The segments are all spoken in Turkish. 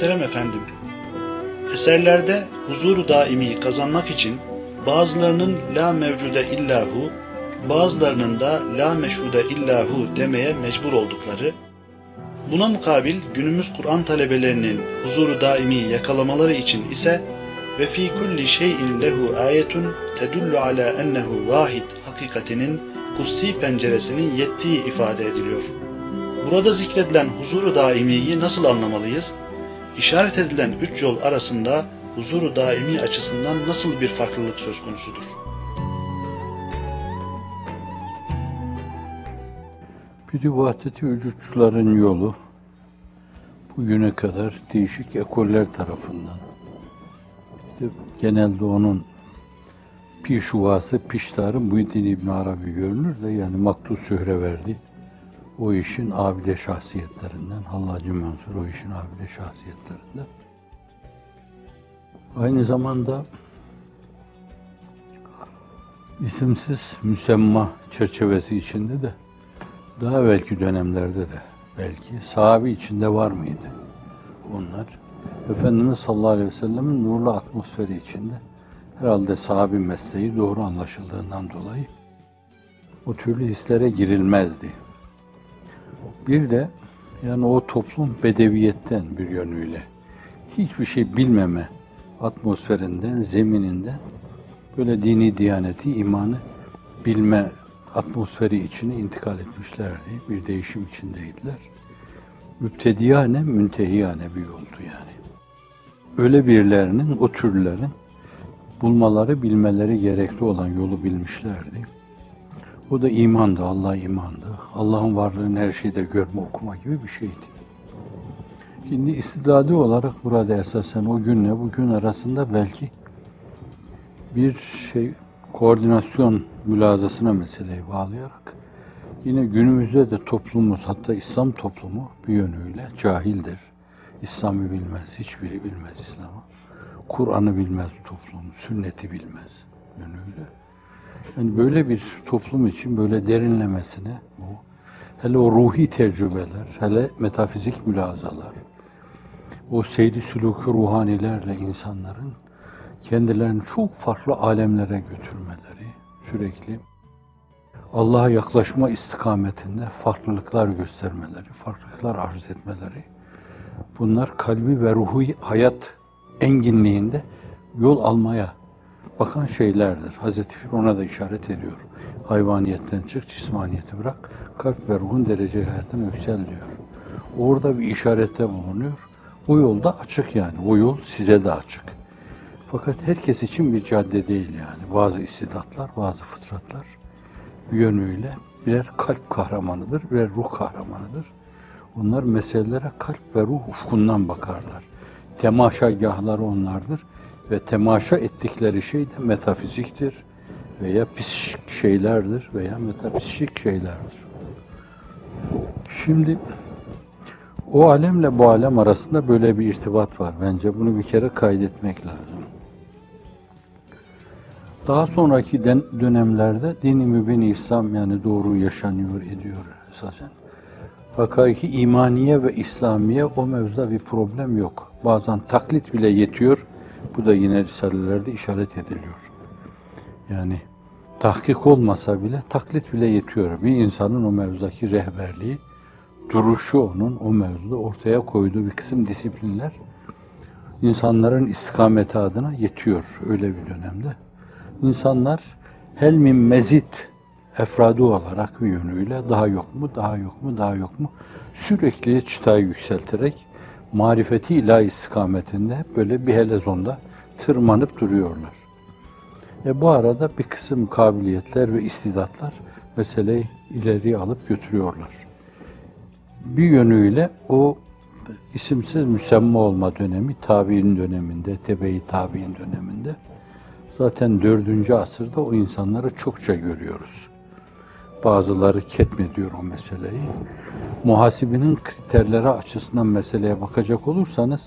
Muhterem efendim, eserlerde huzuru daimi kazanmak için bazılarının la mevcude illahu, bazılarının da la meşhude illahu demeye mecbur oldukları, buna mukabil günümüz Kur'an talebelerinin huzuru daimi yakalamaları için ise ve fi kulli şeyin lehu ayetun tedullu ala ennehu vahid hakikatinin kutsi penceresinin yettiği ifade ediliyor. Burada zikredilen huzuru daimiyi nasıl anlamalıyız? İşaret edilen üç yol arasında huzuru daimi açısından nasıl bir farklılık söz konusudur? Biri vahdeti vücutçuların yolu, bugüne kadar değişik ekoller tarafından, genelde onun pişuvası, piştarı Muhyiddin İbn Arabi görünür de, yani Maktul Sühreverdi, o işin abide şahsiyetlerinden, Hallacı Mansur o işin abide şahsiyetlerinden. Aynı zamanda isimsiz müsemma çerçevesi içinde de, daha belki dönemlerde de belki sahabe içinde var mıydı onlar? Efendimiz sallallahu aleyhi ve sellemin nurlu atmosferi içinde herhalde sahabe mesleği doğru anlaşıldığından dolayı o türlü hislere girilmezdi. Bir de yani o toplum bedeviyetten bir yönüyle hiçbir şey bilmeme atmosferinden, zemininden böyle dini diyaneti, imanı bilme atmosferi içine intikal etmişlerdi. Bir değişim içindeydiler. Mübtediyane, müntehiyane bir yoldu yani. Öyle birilerinin, o türlerin bulmaları, bilmeleri gerekli olan yolu bilmişlerdi. O da imandı, Allah'a imandı. Allah'ın varlığını her şeyde görme, okuma gibi bir şeydi. Şimdi istidadi olarak burada esasen o günle bugün arasında belki bir koordinasyon mülazasına meseleyi bağlayarak yine günümüzde de toplumumuz, hatta İslam toplumu bir yönüyle cahildir. İslam'ı bilmez, hiçbiri bilmez İslam'ı. Kur'an'ı bilmez toplum, sünneti bilmez yönüyle. Yani böyle bir toplum için böyle derinlemesine hele o ruhi tecrübeler, hele metafizik mülazalar, o seyri sülûk-ü ruhanilerle insanların kendilerini çok farklı alemlere götürmeleri, sürekli Allah'a yaklaşma istikametinde farklılıklar göstermeleri, farklılıklar arz etmeleri, bunlar kalbi ve ruhu hayat enginliğinde yol almaya bakan şeylerdir. Hazreti Pir ona da işaret ediyor. Hayvaniyetten çık, cismaniyeti bırak, kalp ve ruhun derece hayatına yüksel diyor. Orada bir işarette bulunuyor. O yol da açık yani. O yol size de açık. Fakat herkes için bir cadde değil yani. Bazı istidatlar, bazı fıtratlar bir yönüyle birer kalp kahramanıdır, birer ruh kahramanıdır. Onlar meselelere kalp ve ruh ufkundan bakarlar. Temaşagahları onlardır ve temaşa ettikleri şey de metafiziktir veya psikik şeylerdir veya metafizik şeylerdir. Şimdi o alemle bu alem arasında böyle bir irtibat var. Bence bunu bir kere kaydetmek lazım. Daha sonraki dönemlerde din-i mübin İslam yani doğru yaşanıyor, ediyor esasen. Hakiki imaniye ve İslamiye o mevzuda bir problem yok. Bazen taklit bile yetiyor. Bu da yine risalelerde işaret ediliyor. Yani tahkik olmasa bile taklit bile yetiyor. Bir insanın o mevzudaki rehberliği, duruşu onun o mevzuda ortaya koyduğu bir kısım disiplinler insanların istikameti adına yetiyor öyle bir dönemde. İnsanlar helmin mezit efradı olarak bir yönüyle daha yok mu, daha yok mu, daha yok mu sürekli çıtayı yükselterek marifeti ilahi istikametinde böyle bir helezonda tırmanıp duruyorlar. Bu arada bir kısım kabiliyetler ve istidatlar meseleyi ileriye alıp götürüyorlar. Bir yönüyle o isimsiz müsemma olma dönemi, tabi'in döneminde, tebe-i tabi'in döneminde zaten 4. asırda o insanları çokça görüyoruz. Bazıları ketmediyor o meseleyi. Muhasibinin kriterleri açısından meseleye bakacak olursanız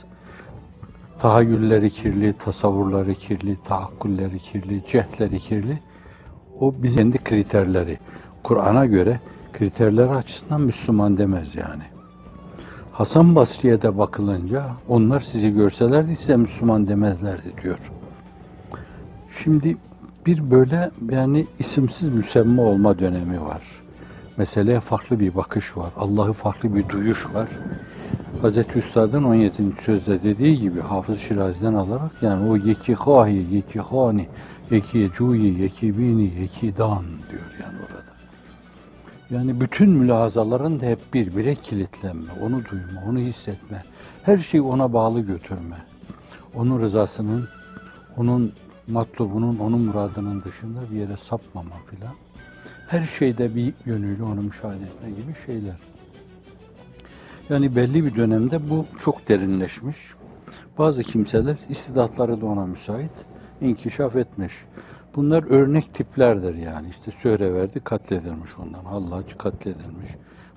tahayyülleri kirli, tasavvurları kirli, tahakkülleri kirli, cehdleri kirli. O bizim kendi kriterleri. Kur'an'a göre kriterleri açısından Müslüman demez yani. Hasan Basri'ye de bakılınca onlar sizi görselerdi size Müslüman demezlerdi diyor. Şimdi bir böyle yani isimsiz müsemma olma dönemi var. Meseleye farklı bir bakış var. Allah'ı farklı bir duyuş var. Hazreti Üstad'ın 17. sözde dediği gibi Hafız Şirazi'den alarak yani o yeki hahi, yeki hani, yeki cuyi, yeki bini, yeki dan diyor yani orada. Yani bütün mülahazaların da hep birbirine kilitlenme, onu duyma, onu hissetme, her şeyi ona bağlı götürme. Onun rızasının, onun matlubunun, onun muradının dışında bir yere sapmama filan. Her şeyde bir yönüyle onu müşahede etme gibi şeyler. Yani belli bir dönemde bu çok derinleşmiş. Bazı kimseler istidatları da ona müsait, inkişaf etmiş. Bunlar örnek tiplerdir yani. İşte Söhreverdi katledilmiş ondan, Hallaç katledilmiş,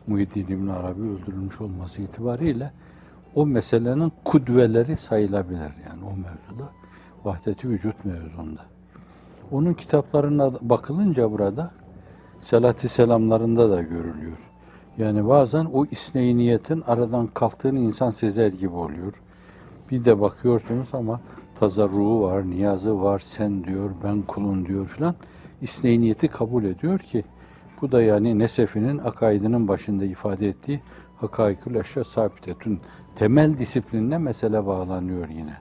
Muhyiddin İbn Arabi öldürülmüş olması itibariyle o meselenin kudveleri sayılabilir yani o mevzuda. Vahdet-i vücut mevzunda. Onun kitaplarına bakılınca burada Selat-ı Selamlarında da görülüyor. Yani bazen o isneyniyetin aradan kalktığını insan sezer gibi oluyor. Bir de bakıyorsunuz ama tazarruğu var, niyazı var, sen diyor, ben kulun diyor filan. İsneyniyeti kabul ediyor ki bu da yani Nesefi'nin akaidinin başında ifade ettiği hakaikül eşya sabitetün temel disiplinine mesele bağlanıyor yine.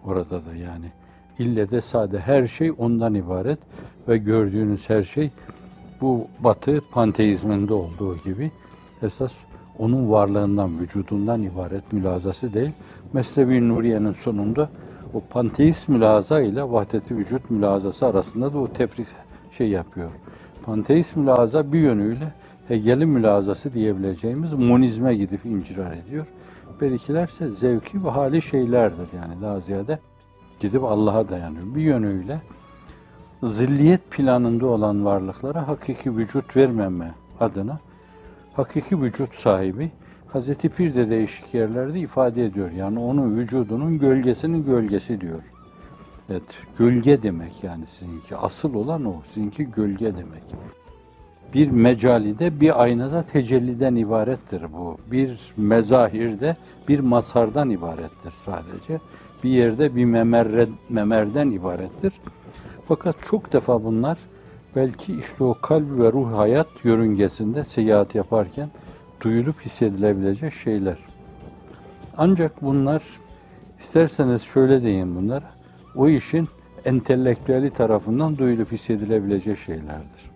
Orada da yani ille de sade her şey ondan ibaret ve gördüğünüz her şey bu Batı panteizminde olduğu gibi esas onun varlığından, vücudundan ibaret mülazası değil. Mesnevi Nuriye'nin sonunda o panteist mülaza ile vahdet-i vücut mülazası arasında da o tefrik yapıyor. Panteist mülaza bir yönüyle Hegel'in mülazası diyebileceğimiz monizme gidip incirar ediyor. Berikilerse zevki ve hali şeylerdir yani daha ziyade gidip Allah'a dayanıyor. Bir yönüyle zilliyet planında olan varlıklara hakiki vücut vermeme adına hakiki vücut sahibi Hazreti Pir de değişik yerlerde ifade ediyor. Yani onun vücudunun gölgesinin gölgesi diyor. Evet, gölge demek yani sizinki. Asıl olan o. Sizinki gölge demek. Bir mecalide, bir aynada tecelliden ibarettir bu. Bir mezahirde, bir mazhardan ibarettir sadece. Bir yerde bir memerden ibarettir. Fakat çok defa bunlar belki işte o kalp ve ruh hayat yörüngesinde seyahat yaparken duyulup hissedilebilecek şeyler. Ancak bunlar, isterseniz şöyle deyin bunlar, o işin entelektüeli tarafından duyulup hissedilebilecek şeylerdir.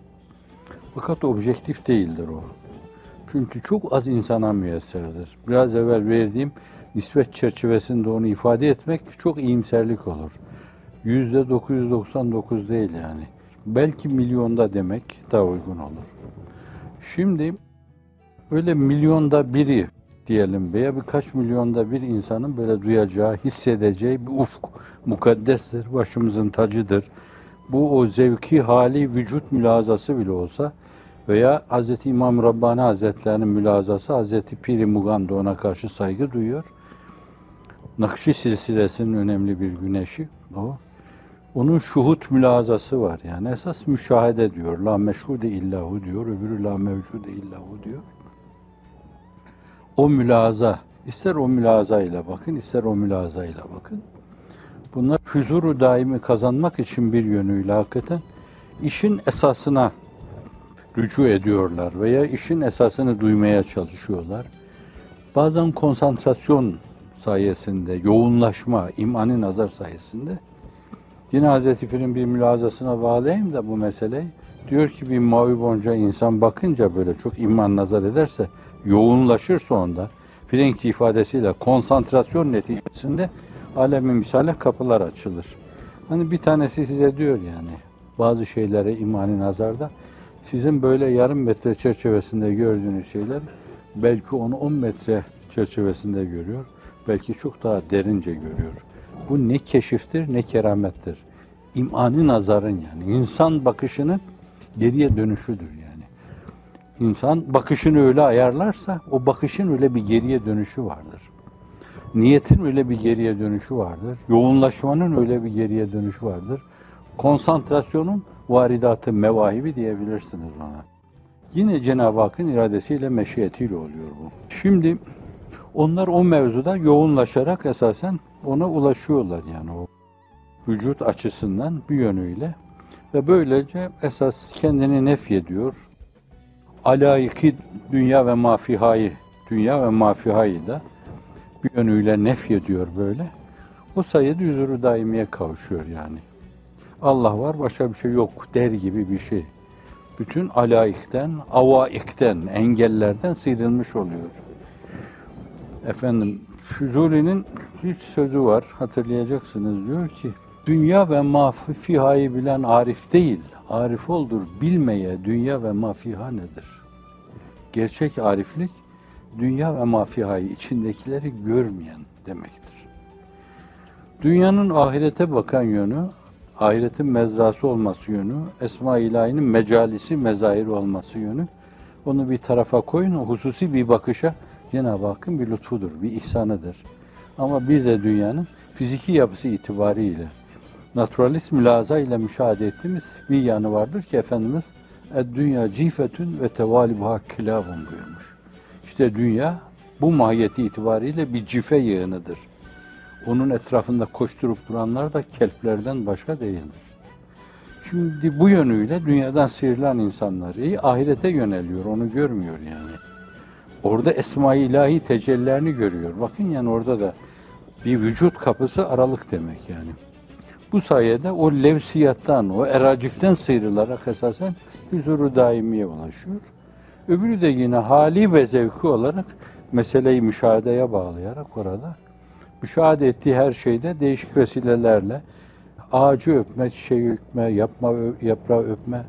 Fakat objektif değildir o. Çünkü çok az insana müyesserdir. Biraz evvel verdiğim nispet çerçevesinde onu ifade etmek çok iyimserlik olur. %999 değil yani. Belki milyonda demek daha uygun olur. Şimdi öyle milyonda biri diyelim veya birkaç milyonda bir insanın böyle duyacağı, hissedeceği bir ufk mukaddestir, başımızın tacıdır. Bu o zevki hali vücut mülazası bile olsa veya Hz. İmam Rabbani Hazretleri'nin mülazası Hz. Pir-i Mughan da ona karşı saygı duyuyor. Nakşi silsilesinin önemli bir güneşi o. Onun şuhut mülazası var yani esas müşahede diyor. La meşhude illahu diyor, öbürü la mevcude illahu diyor. O mülaza, ister o mülaza ile bakın, ister o mülaza ile bakın. Bunlar huzuru daimi kazanmak için bir yönüyle hakikaten işin esasına rücu ediyorlar veya işin esasını duymaya çalışıyorlar. Bazen konsantrasyon sayesinde, yoğunlaşma, imani nazar sayesinde. Yine Hazreti Pir'in bir mülazasına bağlayayım da bu meseleyi. Diyor ki bir mavi boncuğa insan bakınca böyle çok iman nazar ederse, yoğunlaşırsa onda, Frenkçi ifadesiyle konsantrasyon neticesinde alemi misale kapılar açılır. Hani bir tanesi size diyor yani bazı şeylere imani nazarda sizin böyle yarım metre çerçevesinde gördüğünüz şeyler belki onu 10 metre çerçevesinde görüyor. Belki çok daha derince görüyor. Bu ne keşiftir ne keramettir. İmani nazarın yani insan bakışının geriye dönüşüdür yani. İnsan bakışını öyle ayarlarsa o bakışın öyle bir geriye dönüşü vardır. Niyetin öyle bir geriye dönüşü vardır. Yoğunlaşmanın öyle bir geriye dönüşü vardır. Konsantrasyonun varidatı mevahibi diyebilirsiniz ona. Yine Cenab-ı Hakk'ın iradesiyle, meşiyetiyle oluyor bu. Şimdi Onlar o mevzuda yoğunlaşarak esasen ona ulaşıyorlar yani o vücut açısından bir yönüyle ve böylece esas kendini nefyediyor. Alayiki dünya ve mafihayı da bir yönüyle nefyediyor böyle. O sayede huzuru daimiye kavuşuyor yani. Allah var, başka bir şey yok der gibi bir şey. Bütün alaikten, avaikten, engellerden sıyrılmış oluyor. Efendim, Füzuli'nin bir sözü var, hatırlayacaksınız, diyor ki, dünya ve mafihayı bilen arif değil, arif oldur bilmeye dünya ve mafiha nedir? Gerçek ariflik, dünya ve mafihayı, içindekileri görmeyen demektir. Dünyanın ahirete bakan yönü, ahiretin mezrası olması yönü, Esma-i İlahi'nin mecalisi, mezahiri olması yönü, onu bir tarafa koyun, o hususi bir bakışa Cenab-ı Hakk'ın bir lütfudur, bir ihsanıdır. Ama bir de dünyanın fiziki yapısı itibariyle, naturalist mülaza ile müşahede ettiğimiz bir yanı vardır ki Efendimiz "Dünya cifetün ve tevalibuha kilabun" buyurmuş. İşte dünya bu mahiyeti itibariyle bir cife yığınıdır. Onun etrafında koşturup duranlar da kelplerden başka değildir. Şimdi bu yönüyle dünyadan sıyrılan insanlar ahirete yöneliyor, onu görmüyor yani. Orada Esma-i İlahi tecellilerini görüyor. Bakın yani orada da bir vücut kapısı aralık demek yani. Bu sayede o levsiyattan, o eraciften sıyrılarak esasen huzuru daimiye ulaşıyor. Öbürü de yine hali ve zevki olarak meseleyi müşahedeye bağlayarak orada müşahede ettiği her şeyde değişik vesilelerle ağacı öpme, çiçeği öpme, yaprağı öpme,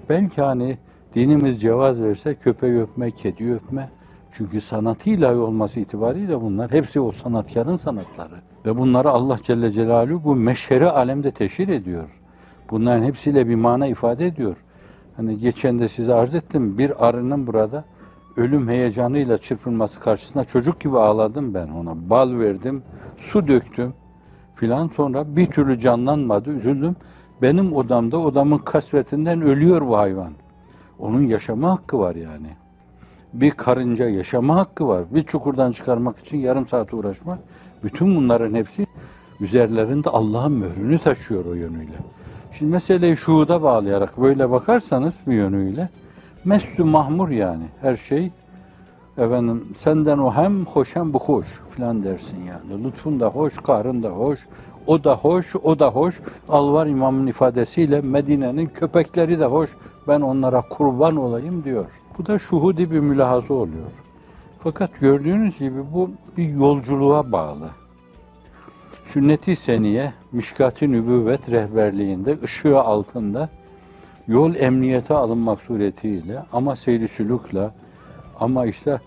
belki hani dinimiz cevaz verse köpeği öpme, kedi öpme. Çünkü sanatı ilahi olması itibariyle bunlar hepsi o sanatkarın sanatları. Ve bunları Allah Celle Celaluhu bu meşheri alemde teşhir ediyor. Bunların hepsiyle bir mana ifade ediyor. Hani geçen de size arz ettim, bir arının burada ölüm heyecanıyla çırpınması karşısında çocuk gibi ağladım ben ona. Bal verdim, su döktüm filan, sonra bir türlü canlanmadı, üzüldüm. Benim odamda, odamın kasvetinden ölüyor bu hayvan. Onun yaşama hakkı var yani. Bir karınca yaşama hakkı var. Bir çukurdan çıkarmak için yarım saat uğraşmak. Bütün bunların hepsi üzerlerinde Allah'ın mührünü taşıyor o yönüyle. Şimdi meseleyi şuhuda bağlayarak böyle bakarsanız bir yönüyle mestü mahmur yani her şey efendim senden o hem hoş hem bu hoş filan dersin yani. Lütfun da hoş, kahrın da hoş, o da hoş, o da hoş. Alvar İmam'ın ifadesiyle Medine'nin köpekleri de hoş, ben onlara kurban olayım diyor. Bu da şuhudi bir mülahaza oluyor. Fakat gördüğünüz gibi bu bir yolculuğa bağlı. Sünnet-i Seniye, Mişkat-ı Nübüvvet rehberliğinde, ışığı altında yol emniyete alınmak suretiyle ama seyri sülükle ama işte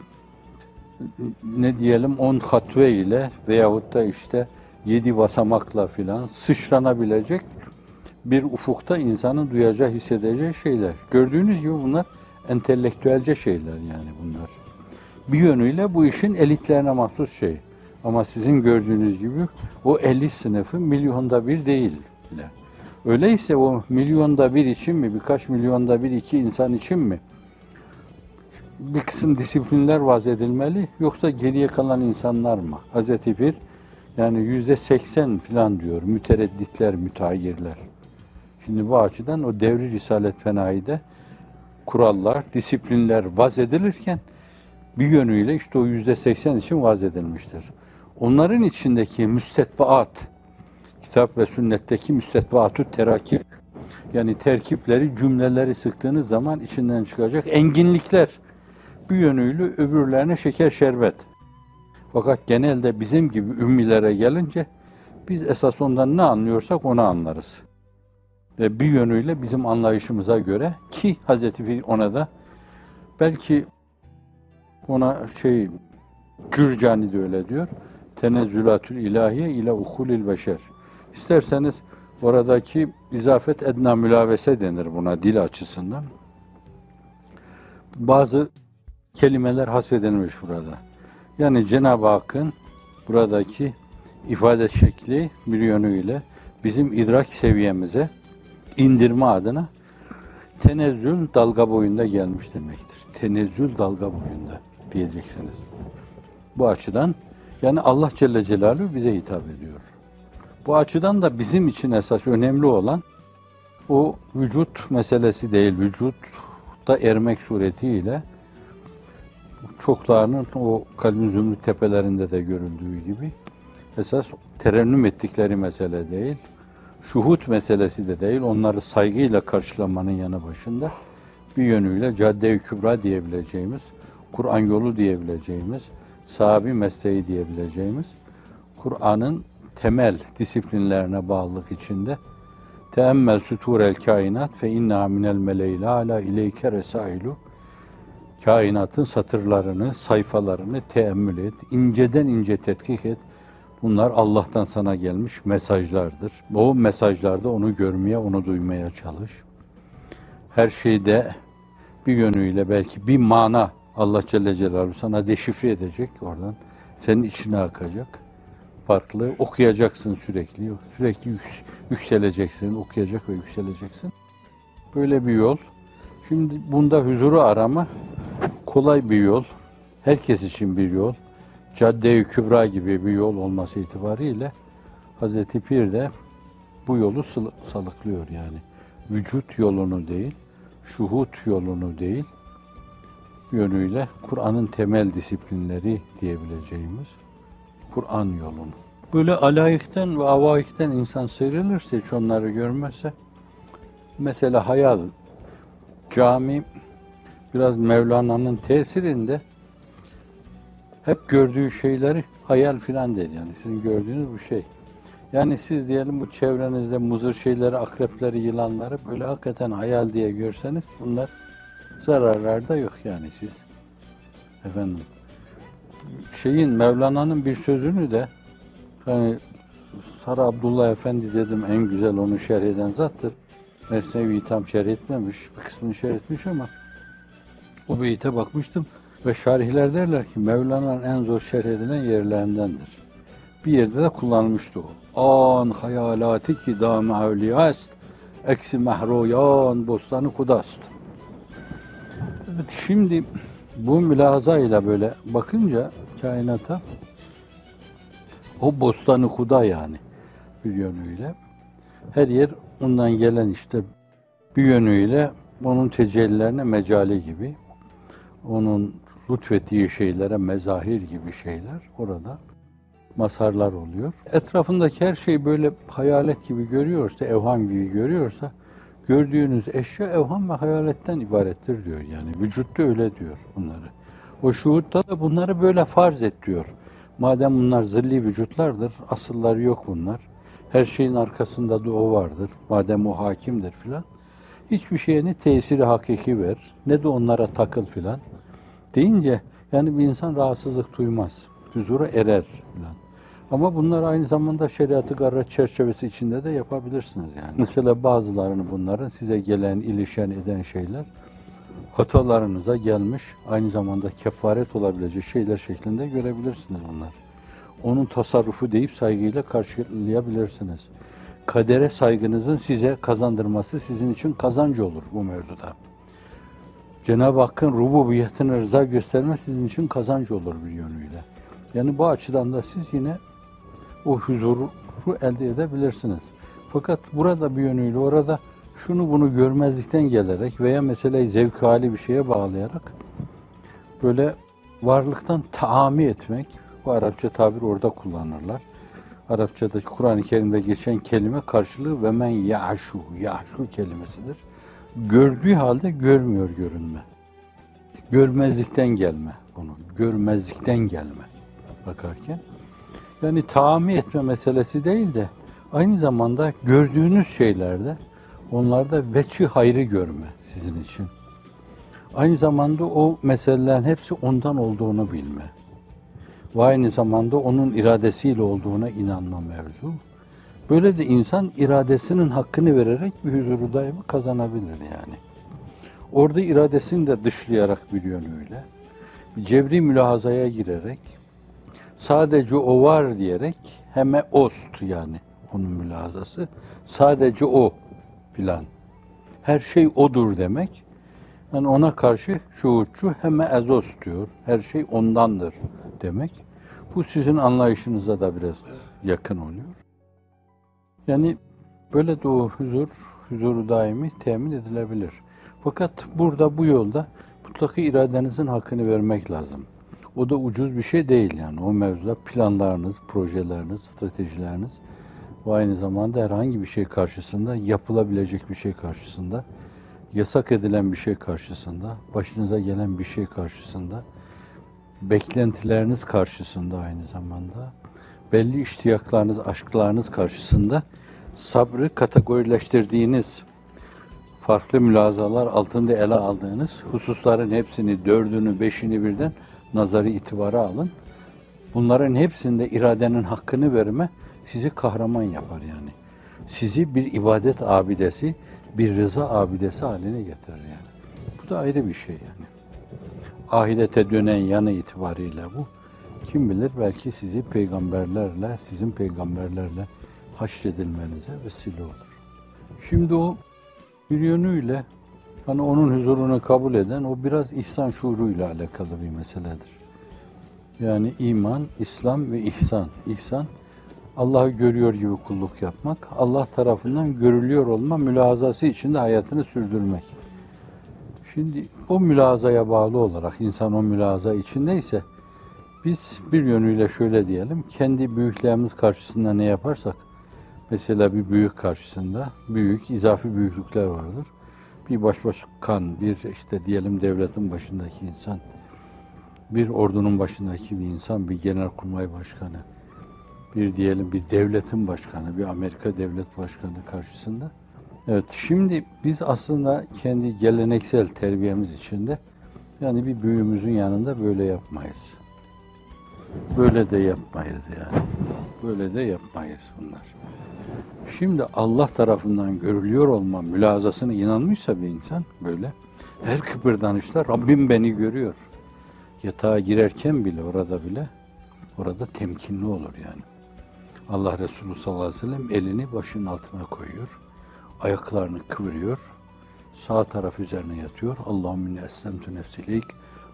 ne diyelim 10 hatve ile veyahut da işte 7 basamakla filan sıçranabilecek bir ufukta insanın duyacağı, hissedeceği şeyler. Gördüğünüz gibi bunlar entelektüelce şeyler yani bunlar. Bir yönüyle bu işin elitlerine mahsus şey. Ama sizin gördüğünüz gibi o 50 sınıfı milyonda bir değil bile. Öyleyse o milyonda bir için mi, birkaç milyonda bir iki insan için mi bir kısım disiplinler vaz edilmeli, yoksa geriye kalan insanlar mı? Hazreti Pir yani %80 falan diyor müteredditler, mütehayyirler. Şimdi bu açıdan o devri Risalet Fenayi'de kurallar, disiplinler vaz edilirken bir yönüyle işte o %80 için vaz edilmiştir. Onların içindeki müstetbaat, kitap ve sünnetteki müstetbaatü terakip, yani terkipleri, cümleleri sıktığınız zaman içinden çıkacak enginlikler bir yönüyle öbürlerine şeker şerbet. Fakat genelde bizim gibi ümmilere gelince biz esas ondan ne anlıyorsak onu anlarız. Ve bir yönüyle bizim anlayışımıza göre ki Hazreti Pir ona da belki ona Cürcani de öyle diyor. Tenezzülatül ilahiye ile ukulil beşer. İsterseniz oradaki izafet edna mülavese denir buna dil açısından. Bazı kelimeler hasfedilmiş burada. Yani Cenab-ı Hakk'ın buradaki ifade şekli bir yönüyle bizim idrak seviyemize indirme adına tenezzül dalga boyunda gelmiş demektir. Tenezzül dalga boyunda diyeceksiniz. Bu açıdan yani Allah Celle Celaluhu bize hitap ediyor. Bu açıdan da bizim için esas önemli olan o vücut meselesi değil, vücutta ermek suretiyle çoklarının o kalbin zümrüt tepelerinde de görüldüğü gibi esas terennüm ettikleri mesele değil, şuhut meselesi de değil, onları saygıyla karşılamanın yanı başında bir yönüyle cadde-i kübra diyebileceğimiz, Kur'an yolu diyebileceğimiz, sahabi mesleği diyebileceğimiz, Kur'an'ın temel disiplinlerine bağlılık içinde teemmel süturel kainat fe inna minel meleği ala ileyke resailu, kainatın satırlarını, sayfalarını teemmül et, inceden ince tetkik et. Bunlar Allah'tan sana gelmiş mesajlardır. O mesajlarda onu görmeye, onu duymaya çalış. Her şeyde bir yönüyle belki bir mana Allah Celle Celaluhu sana deşifre edecek oradan. Senin içine akacak. Farklı okuyacaksın sürekli. Sürekli yükseleceksin, okuyacak ve yükseleceksin. Böyle bir yol. Şimdi bunda huzuru arama kolay bir yol. Herkes için bir yol. Cadde-i Kübra gibi bir yol olması itibariyle Hazreti Pir de bu yolu salıklıyor yani. Vücut yolunu değil, şuhut yolunu değil, yönüyle Kur'an'ın temel disiplinleri diyebileceğimiz Kur'an yolunu. Böyle alayıkten ve avaikten insan sıyrılırsa, hiç onları görmezse, mesela hayal, cami biraz Mevlana'nın tesirinde hep gördüğü şeyleri hayal filan değil yani sizin gördüğünüz bu şey. Yani siz diyelim bu çevrenizde muzır şeyleri, akrepleri, yılanları böyle hakikaten hayal diye görseniz bunlar zararlar da yok yani siz. Efendim Mevlana'nın bir sözünü de hani Sarı Abdullah Efendi dedim en güzel onu şerh eden zattır. Mesnevi'yi tam şerh etmemiş, bir kısmını şerh etmiş ama o beyte bakmıştım ve şarihler derler ki Mevlana'nın en zor şerh edilen yerlerindendir. Bir yerde de kullanmıştı o. An hayalati ki dâme evliyast, eksi mehroyan bostanı kudast. Evet, şimdi bu mülahazayla böyle bakınca kainata o bostanı kuda yani bir yönüyle her yer ondan gelen işte bir yönüyle onun tecellilerine mecali gibi, onun lütfettiği şeylere mezahir gibi şeyler orada mazharlar oluyor. Etrafındaki her şey böyle hayalet gibi görüyorsa, evham gibi görüyorsa gördüğünüz eşya evham ve hayaletten ibarettir diyor yani. Vücutta öyle diyor bunları. O şuhutta da bunları böyle farz et diyor. Madem bunlar zilli vücutlardır, asılları yok bunlar. Her şeyin arkasında da o vardır. Madem o hakimdir filan. Hiçbir şeye ne tesiri hakiki ver, ne de onlara takıl filan. Deyince yani bir insan rahatsızlık duymaz. Huzura erer filan. Ama bunlar aynı zamanda şeriatı garret çerçevesi içinde de yapabilirsiniz yani. Mesela bazılarını bunların size gelen, ilişen eden şeyler hatalarınıza gelmiş, aynı zamanda kefaret olabilecek şeyler şeklinde görebilirsiniz bunlar. Onun tasarrufu deyip saygıyla karşılayabilirsiniz. Kadere saygınızın size kazandırması sizin için kazancı olur bu mevzuda. Cenab-ı Hakk'ın rububiyetine rıza gösterme sizin için kazancı olur bir yönüyle. Yani bu açıdan da siz yine o huzuru elde edebilirsiniz. Fakat burada bir yönüyle orada şunu bunu görmezlikten gelerek veya meseleyi zevk hali bir şeye bağlayarak böyle varlıktan taami etmek, bu Arapça tabir orada kullanırlar. Arapçadaki Kur'an-ı Kerim'de geçen kelime karşılığı ve men ya'şu, ya'şu kelimesidir. Gördüğü halde görmüyor görünme. Görmezlikten gelme bunu, görmezlikten gelme bakarken. Yani taami etme meselesi değil de aynı zamanda gördüğünüz şeylerde onlarda veçi hayrı görme sizin için. Aynı zamanda o meselelerin hepsi ondan olduğunu bilme. Ve aynı zamanda onun iradesiyle olduğuna inanma mevzu. Böyle de insan iradesinin hakkını vererek bir huzuru daima kazanabilir yani. Orada iradesini de dışlayarak bir yönüyle, cebri mülahazaya girerek, sadece o var diyerek, heme ost yani onun mülahazası, sadece o filan. Her şey odur demek. Yani ona karşı şuurcu heme ezost diyor. Her şey ondandır demek. Bu sizin anlayışınıza da biraz yakın oluyor. Yani böyle de o huzuru daimi temin edilebilir. Fakat burada bu yolda mutlaka iradenizin hakkını vermek lazım. O da ucuz bir şey değil yani. O mevzuda planlarınız, projeleriniz, stratejileriniz ve aynı zamanda herhangi bir şey karşısında, yapılabilecek bir şey karşısında, yasak edilen bir şey karşısında, başınıza gelen bir şey karşısında, beklentileriniz karşısında aynı zamanda, belli iştiyaklarınız, aşklarınız karşısında sabrı kategorileştirdiğiniz, farklı mülazalar altında ele aldığınız hususların hepsini, dördünü, beşini birden nazari itibara alın. Bunların hepsinde iradenin hakkını verme sizi kahraman yapar yani. Sizi bir ibadet abidesi, bir rıza abidesi haline getirir yani. Bu da ayrı bir şey yani. Ahirete dönen yanı itibariyle bu. Kim bilir belki sizi peygamberlerle, sizin peygamberlerle haşredilmenize vesile olur. Şimdi o bir yönüyle hani onun huzurunu kabul eden o biraz ihsan şuuruyla alakalı bir meseledir. Yani iman, İslam ve ihsan. İhsan, Allah'ı görüyor gibi kulluk yapmak, Allah tarafından görülüyor olma mülahazası içinde hayatını sürdürmek. Şimdi o mülahazaya bağlı olarak insan o mülahaza içindeyse biz bir yönüyle şöyle diyelim, kendi büyüklerimiz karşısında ne yaparsak, mesela bir büyük karşısında büyük, izafi büyüklükler vardır. Bir başbakan, bir işte diyelim devletin başındaki insan, bir ordunun başındaki bir insan, bir genelkurmay başkanı, bir diyelim bir devletin başkanı, bir Amerika devlet başkanı karşısında. Evet, şimdi biz aslında kendi geleneksel terbiyemiz içinde yani bir büyüğümüzün yanında böyle yapmayız. Böyle de yapmayız yani. Böyle de yapmayız bunlar. Şimdi Allah tarafından görülüyor olma mülazasına inanmışsa bir insan böyle her kıpırdanışta Rabbim beni görüyor. Yatağa girerken bile orada temkinli olur yani. Allah Resulü sallallahu aleyhi ve sellem elini başının altına koyuyor. Ayaklarını kıvırıyor. Sağ taraf üzerine yatıyor. Allahümme eslemtu nefsi ileyk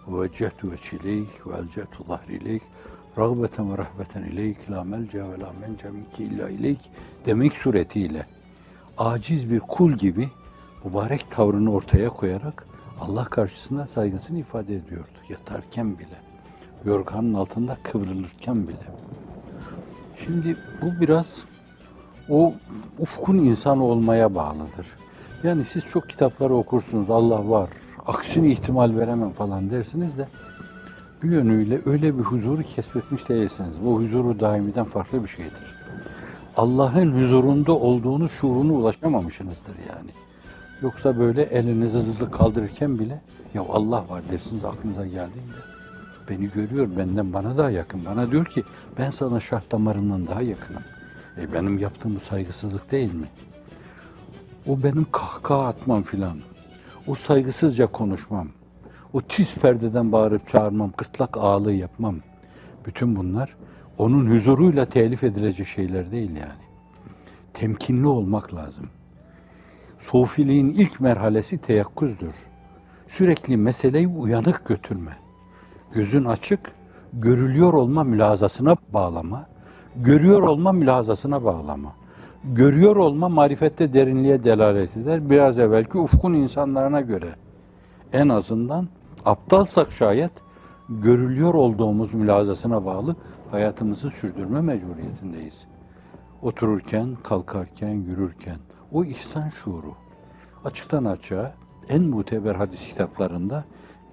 ve veccehtu veçileyk ve elcetu zahri ileyk rağbeten ve rahbeten ileyk la melce ve la mence minke illa ileyk demek suretiyle aciz bir kul gibi mübarek tavrını ortaya koyarak Allah karşısında saygısını ifade ediyordu. Yatarken bile, yorganın altında kıvrılırken bile. Şimdi bu biraz o ufkun insanı olmaya bağlıdır. Yani siz çok kitapları okursunuz, Allah var, aksini ihtimal veremem falan dersiniz de bir yönüyle öyle bir huzuru kesbetmiş değilsiniz. Bu huzuru daimiden farklı bir şeydir. Allah'ın huzurunda olduğunu şuuruna ulaşamamışsınızdır yani. Yoksa böyle elinizi hızlı kaldırırken bile ya Allah var dersiniz aklınıza geldiğinde. Beni görüyor, benden bana daha yakın. Bana diyor ki ben sana şah damarından daha yakınım. Benim yaptığım bu saygısızlık değil mi? O benim kahkaha atmam filan. O saygısızca konuşmam. O tiz perdeden bağırıp çağırmam, gırtlak ağlığı yapmam. Bütün bunlar onun huzuruyla telif edilecek şeyler değil yani. Temkinli olmak lazım. Sufiliğin ilk merhalesi teyakkuzdur. Sürekli meseleyi uyanık götürme. Gözün açık, görülüyor olma mülahazasına bağlama. Görüyor olma mülahazasına bağlama. Görüyor olma marifette derinliğe delalet eder. Biraz evvelki ufkun insanlarına göre. En azından aptalsak şayet görülüyor olduğumuz mülahazasına bağlı hayatımızı sürdürme mecburiyetindeyiz. Otururken, kalkarken, yürürken o ihsan şuuru. Açıktan açığa en muteber hadis kitaplarında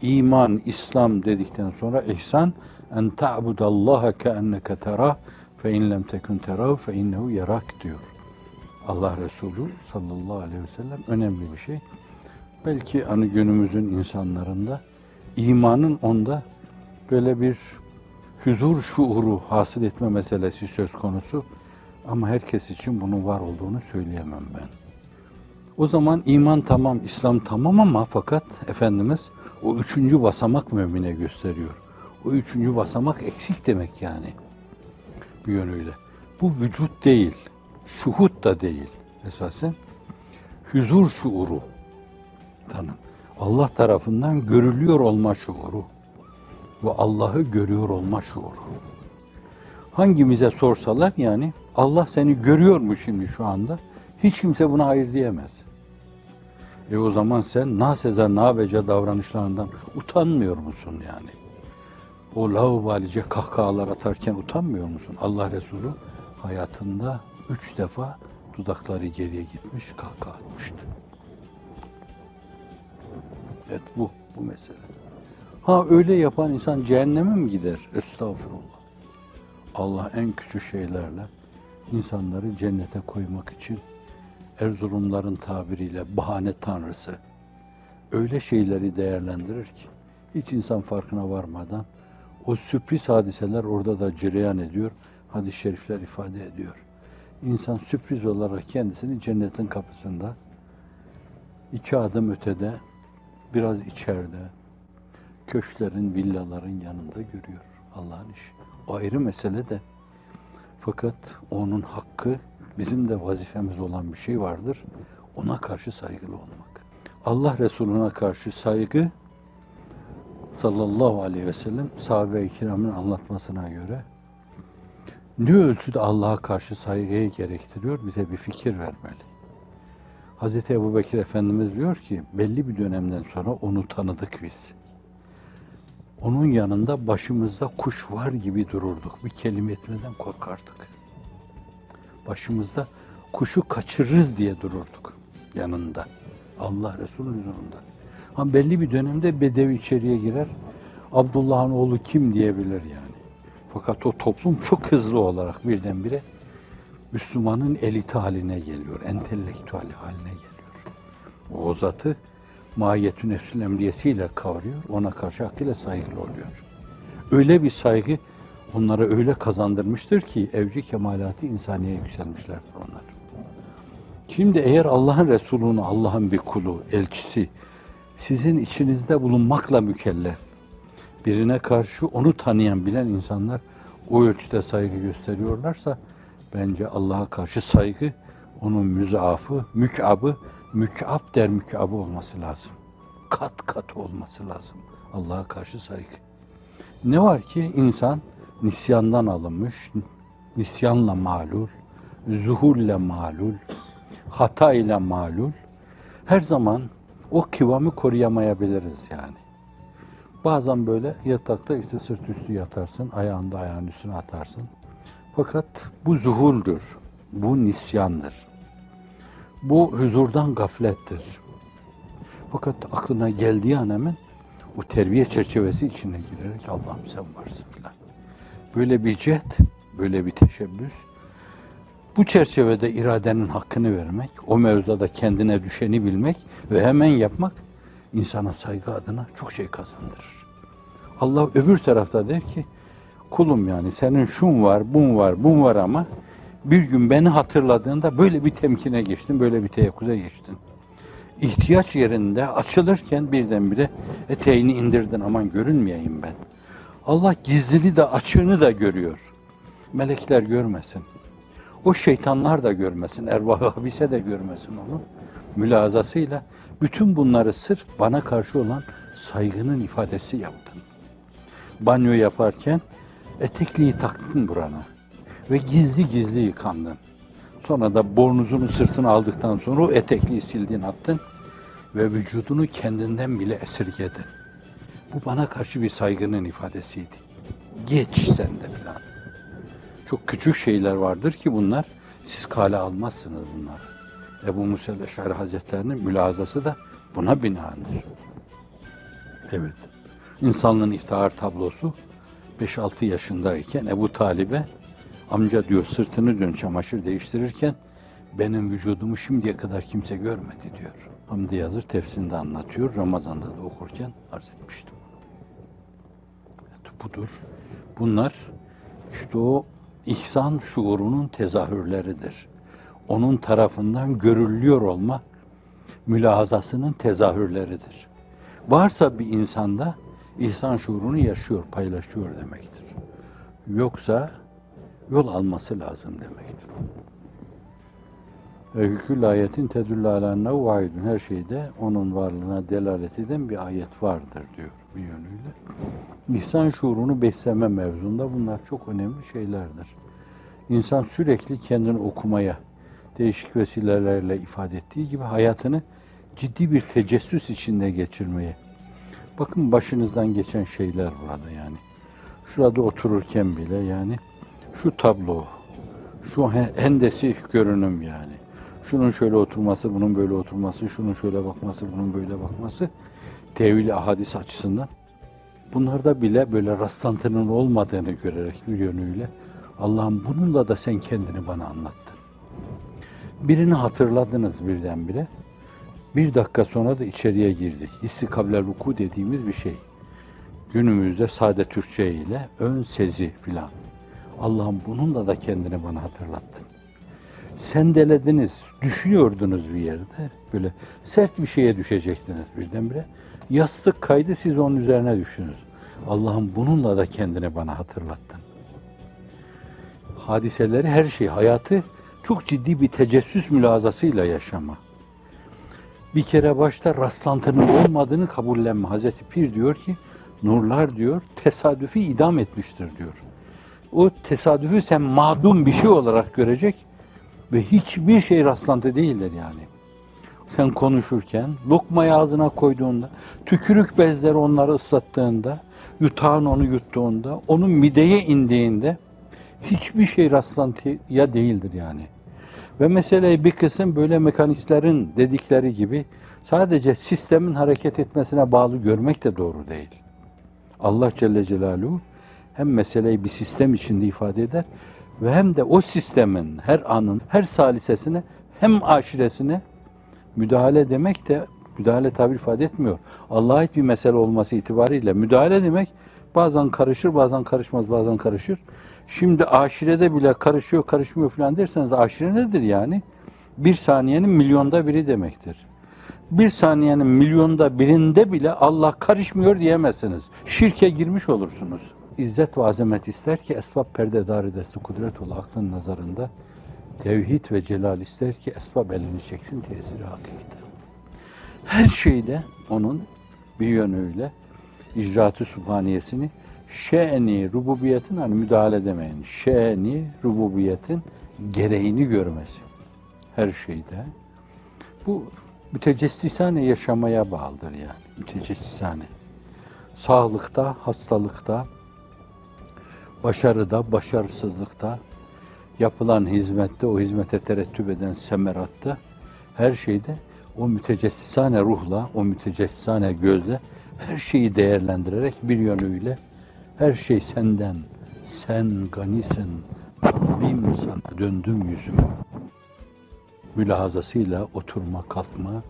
iman, İslam dedikten sonra ihsan en ta'budallaha keenneke terah fe in lem tekun terah fe innehu yarak diyor. Allah Resulü sallallahu aleyhi ve sellem önemli bir şey. Belki hani günümüzün insanlarında imanın onda böyle bir huzur şuuru hasıl etme meselesi söz konusu. Ama herkes için bunun var olduğunu söyleyemem ben. O zaman iman tamam, İslam tamam ama fakat Efendimiz o üçüncü basamak mümine gösteriyor. O üçüncü basamak eksik demek yani bir yönüyle. Bu vücut değil, şuhud da değil esasen. Huzur şuuru tanın. Allah tarafından görülüyor olma şuuru ve Allah'ı görüyor olma şuuru. Hangimize sorsalar yani Allah seni görüyor mu şimdi şu anda? Hiç kimse buna hayır diyemez. O zaman sen nasezer nabece davranışlarından utanmıyor musun yani? O laubalice kahkahalar atarken utanmıyor musun? Allah Resulü hayatında 3 defa dudakları geriye gitmiş, kahkaha atmıştı. Evet, bu mesele. Ha, öyle yapan insan cehenneme mi gider? Estağfurullah. Allah en küçük şeylerle insanları cennete koymak için Erzurumların tabiriyle bahane tanrısı öyle şeyleri değerlendirir ki hiç insan farkına varmadan o sürpriz hadiseler orada da cereyan ediyor. Hadis-i şerifler ifade ediyor. İnsan sürpriz olarak kendisini cennetin kapısında 2 adım ötede, biraz içeride, köşklerin, villaların yanında görüyor. Allah'ın işi. O ayrı mesele de. Fakat onun hakkı, bizim de vazifemiz olan bir şey vardır. Ona karşı saygılı olmak. Allah Resulüne karşı saygı, sallallahu aleyhi ve sellem sahabe-i kiramın anlatmasına göre ne ölçüde Allah'a karşı saygıyı gerektiriyor, bize bir fikir vermeli. Hazreti Ebubekir Efendimiz diyor ki, belli bir dönemden sonra onu tanıdık biz. Onun yanında başımızda kuş var gibi dururduk. Bir kelime etmeden korkardık. Başımızda kuşu kaçırırız diye dururduk yanında. Allah Resulü'nün huzurunda. Ha, belli bir dönemde Bedevi içeriye girer. Abdullah'ın oğlu kim diyebilir yani. Fakat o toplum çok hızlı olarak birdenbire Müslümanın eliti haline geliyor. Entelektüel haline geliyor. O zatı mahiyetü nefsül emriyesiyle kavruyor. Ona karşı hakkıyla saygılı oluyor. Öyle bir saygı onlara öyle kazandırmıştır ki evci kemalatı insaniye yükselmişlerdir onlar. Şimdi eğer Allah'ın Resulü'nü, Allah'ın bir kulu, elçisi, sizin içinizde bulunmakla mükellef, birine karşı onu tanıyan, bilen insanlar o ölçüde saygı gösteriyorlarsa, bence Allah'a karşı saygı, onun müzaafı, mük'abı olması lazım. Kat kat olması lazım Allah'a karşı saygı. Ne var ki insan nisyandan alınmış, nisyanla malul, zuhulle malul, hata ile malul, her zaman o kıvamı koruyamayabiliriz yani. Bazen böyle yatakta işte sırt üstü yatarsın, ayağını da ayağın üstüne atarsın. Fakat bu zuhuldür, bu nisyandır. Bu huzurdan gaflettir. Fakat aklına geldiği an hemen o terbiye çerçevesi içine girerek Allah'ım sen varsın filan. Böyle bir cehd, böyle bir teşebbüs, bu çerçevede iradenin hakkını vermek, o mevzuda kendine düşeni bilmek ve hemen yapmak insana saygı adına çok şey kazandırır. Allah öbür tarafta der ki, kulum yani senin şun var, bun var, bun var ama bir gün beni hatırladığında böyle bir temkine geçtin, böyle bir teyakkuza geçtin. İhtiyaç yerinde açılırken birdenbire eteğini indirdin, aman görünmeyeyim ben. Allah gizlini de açığını da görüyor. Melekler görmesin. O şeytanlar da görmesin, ervah-ı habise de görmesin onu. Mülazasıyla bütün bunları sırf bana karşı olan saygının ifadesi yaptın. Banyo yaparken etekliği taktın burana ve gizli gizli yıkandın. Sonra da bornozunu sırtına aldıktan sonra o etekliği sildin, attın ve vücudunu kendinden bile esirgedin. Bu bana karşı bir saygının ifadesiydi. Geç sen de filan. Çok küçük şeyler vardır ki bunlar, siz kale almazsınız bunlar. Ebu Musa el-Eş'ari Hazretlerinin mülazası da buna binaendir. Evet, insanlığın iftihar tablosu 5-6 yaşındayken Ebu Talib'e amca diyor sırtını dön çamaşır değiştirirken benim vücudumu şimdiye kadar kimse görmedi diyor. Hamdi Yazır tefsirinde anlatıyor, Ramazan'da da okurken arz etmiştim. Evet, budur. Bunlar işte o ihsan şuurunun tezahürleridir. Onun tarafından görülüyor olma mülahazasının tezahürleridir. Varsa bir insanda ihsan şuurunu yaşıyor, paylaşıyor demektir. Yoksa yol alması lazım demektir. Hükül ayetin tedüllü ala ennehu vahidun. Her şeyde onun varlığına delalet eden bir ayet vardır diyor bir yönüyle. İhsan şuurunu besleme mevzunda bunlar çok önemli şeylerdir. İnsan sürekli kendini okumaya, değişik vesilelerle ifade ettiği gibi hayatını ciddi bir tecessüs içinde geçirmeye. Bakın başınızdan geçen şeyler burada yani. Şurada otururken bile yani şu tablo, şu hendesi görünüm yani. Şunun şöyle oturması, bunun böyle oturması, şunun şöyle bakması, bunun böyle bakması tevil-i ahadis açısından bunlarda bile böyle rastlantının olmadığını görerek bir yönüyle Allah'ım bununla da sen kendini bana anlattın. Birini hatırladınız birdenbire. Bir dakika sonra da içeriye girdi. İstikablel vuku dediğimiz bir şey. Günümüzde sade Türkçe ile ön sezi filan. Allah'ım bununla da kendini bana hatırlattın. Sendelediniz, düşünüyordunuz bir yerde. Böyle sert bir şeye düşecektiniz birdenbire. Yastık kaydı, siz onun üzerine düştünüz. Allah'ım bununla da kendini bana hatırlattın. Hadiseleri, her şey, hayatı çok ciddi bir tecessüs mülazasıyla yaşama. Bir kere başta rastlantının olmadığını kabullenme. Hazreti Pir diyor ki, nurlar diyor, tesadüfi idam etmiştir diyor. O tesadüfü sen madum bir şey olarak görecek ve hiçbir şey rastlantı değildir yani. Sen konuşurken, lokmayı ağzına koyduğunda, tükürük bezleri onları ıslattığında, yutağın onu yuttuğunda, onun mideye indiğinde hiçbir şey rastlantıya değildir yani. Ve meseleyi bir kısım böyle mekanistlerin dedikleri gibi sadece sistemin hareket etmesine bağlı görmek de doğru değil. Allah Celle Celaluhu hem meseleyi bir sistem içinde ifade eder ve hem de o sistemin her anın, her salisesine hem aşiresine müdahale demek de müdahale tabir ifade etmiyor. Allah'a ait bir mesele olması itibariyle müdahale demek bazen karışır, bazen karışmaz, bazen karışır. Şimdi aşirede bile karışıyor, karışmıyor falan derseniz aşire nedir yani? Bir saniyenin milyonda biri demektir. Bir saniyenin milyonda birinde bile Allah karışmıyor diyemezsiniz. Şirke girmiş olursunuz. İzzet ve azamet ister ki esbab perdedarı desti kudret ol aklın nazarında. Tevhid ve celal ister ki esbab elini çeksin tesiri hakikate. Her şeyde onun bir yönüyle icraat-ı subhaniyesini şe'ni rububiyetin hani müdahale demeyin. Şe'ni rububiyetin gereğini görmesi. Her şeyde. Bu mütecessisane yaşamaya bağlıdır yani. Mütecessisane. Sağlıkta, hastalıkta, başarıda, başarısızlıkta, yapılan hizmette, o hizmete terettüp eden semeratta, her şeyde o mütecessisane ruhla, o mütecessisane gözle her şeyi değerlendirerek bir yönüyle her şey senden, sen ganisin, Rabbim sana döndüm yüzümü. Mülahazasıyla oturma, kalkma,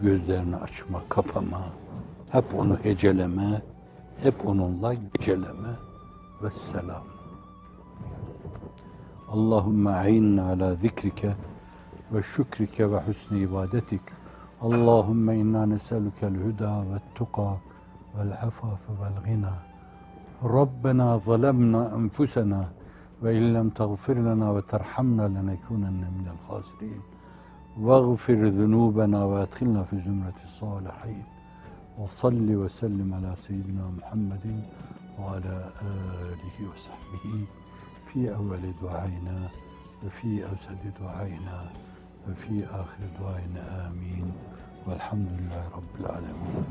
gözlerini açma, kapama, hep onu heceleme, hep onunla geceleme ve selam. Allahümme a'inna ala zikrike ve şükrike ve husni ibadetik. Allahümme inna neselükel huda ve tuqa vel afafe vel gina. Rabbena zalemna enfusena ve illem tağfir lana ve terhamna lenekunenne minel khasirin. واغفر ذنوبنا وادخلنا في زمرة الصالحين وصل وسلم على سيدنا محمد وعلى آله وصحبه في أول دعائنا وفي أوسط دعائنا وفي آخر دعائنا آمين والحمد لله رب العالمين.